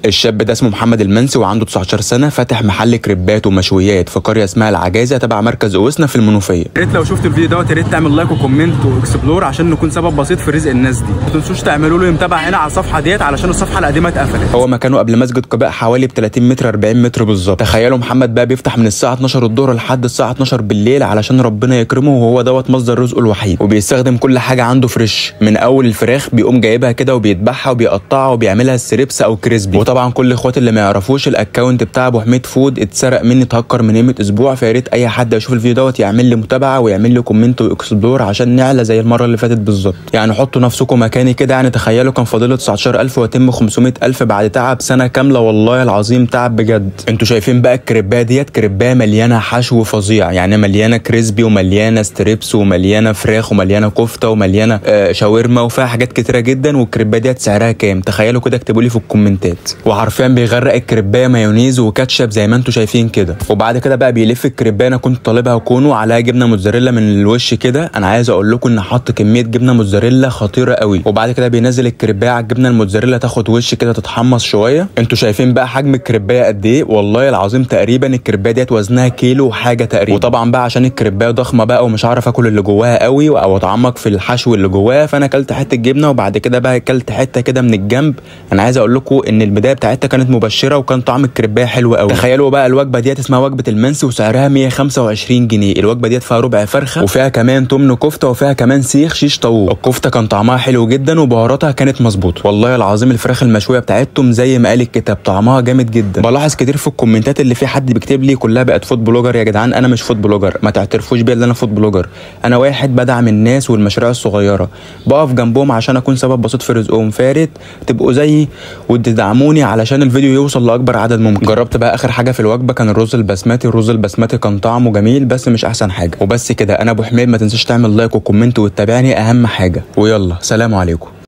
الشاب ده اسمه محمد المنسي وعنده 19 سنه، فاتح محل كريبات ومشويات في قريه اسمها العجازه تبع مركز اوسنا في المنوفيه. يا ريت لو شفت الفيديو دوت يا ريت تعمل لايك وكومنت واكسبلور عشان نكون سبب بسيط في رزق الناس دي. ما تنسوش تعملوا له متابعه هنا على الصفحه ديت علشان الصفحه القديمه اتقفلت. هو مكانه قبل مسجد قباء حوالي ب 30 متر 40 متر بالظبط. تخيلوا محمد بقى بيفتح من الساعه 12 الظهر لحد الساعه 12 بالليل علشان ربنا يكرمه، وهو دوت مصدر رزقه الوحيد. وبيستخدم كل حاجه عنده فريش، من اول الفراخ بيقوم جايبها كده وبيذبحها وبيقطعها وبيعملها ستريبس او كريسبي. وطبعا كل اخواتي اللي ما يعرفوش الاكونت بتاع ابو حميد فود اتسرق مني، اتهكر من قيمه اسبوع، فيا ريت اي حد يشوف الفيديو دوت يعمل لي متابعه ويعمل لي كومنت واكسبلور عشان نعلى زي المره اللي فاتت بالظبط. يعني حطوا نفسكم مكاني كده، يعني تخيلوا كان فاضله 19000 ويتم 500000 بعد تعب سنه كامله، والله العظيم تعب بجد. انتوا شايفين بقى الكريبايه ديت، كريبايه مليانه حشو فظيع، يعني مليانه كريسبي ومليانه ستريبس ومليانه فراخ ومليانه كفته ومليانه شاورما وفيها حاجات كتيره جدا. والكريبايه ديت سعرها كام؟ تخيلوا كده، اكتبوا لي في الكومنتات. وحرفيا بيغرق الكريبايه مايونيز وكاتشب زي ما انتوا شايفين كده. وبعد كده بقى بيلف الكريبايه، انا كنت طالبها كونو عليها جبنه موتزاريلا من الوش كده. انا عايز اقول لكم ان حط كميه جبنه موتزاريلا خطيره قوي. وبعد كده بينزل الكريبايه على الجبنه الموتزاريلا تاخد وش كده تتحمص شويه. انتوا شايفين بقى حجم الكريبايه قد ايه؟ والله العظيم تقريبا الكريبايه ديت وزنها كيلو وحاجه تقريبا. وطبعا بقى عشان الكريبايه ضخمه بقى ومش عارف اكل اللي جواها قوي او اتعمق في الحشو اللي جواها، فانا اكلت حته جبنه وبعد كده بقى اكلت حته كده من الجنب. انا عايز اقول لكم ان البدايه بتاعتها كانت مبشره وكان طعم الكريبايه حلو قوي. تخيلوا بقى الوجبه ديت اسمها وجبه المنسي وسعرها 125 جنيه. الوجبه ديت فيها ربع فرخه وفيها كمان تمن كفته وفيها كمان سيخ شيش طاووق. الكفته كان طعمها حلو جدا وبهاراتها كانت مظبوطه. والله العظيم الفراخ المشويه بتاعتهم زي ما قال الكتاب طعمها جامد جدا. بلاحظ كتير في الكومنتات اللي في حد بيكتب لي كلها بقت فود بلوجر. يا جدعان انا مش فود بلوجر، ما تعترفوش بيا ان انا فود بلوجر. انا واحد بدعم الناس والمشاريع الصغيره، بقف جنبهم عشان اكون سبب بسيط في رزقهم. فارت تبقوا زيي وتدعموني علشان الفيديو يوصل لاكبر عدد ممكن. جربت بقى اخر حاجه في الوجبه كان الرز البسمتي. الرز البسمتي كان طعمه جميل بس مش احسن حاجه. وبس كده، انا ابو حميد، ما تنساش تعمل لايك وكومنت وتتابعني اهم حاجه. ويلا سلام عليكم.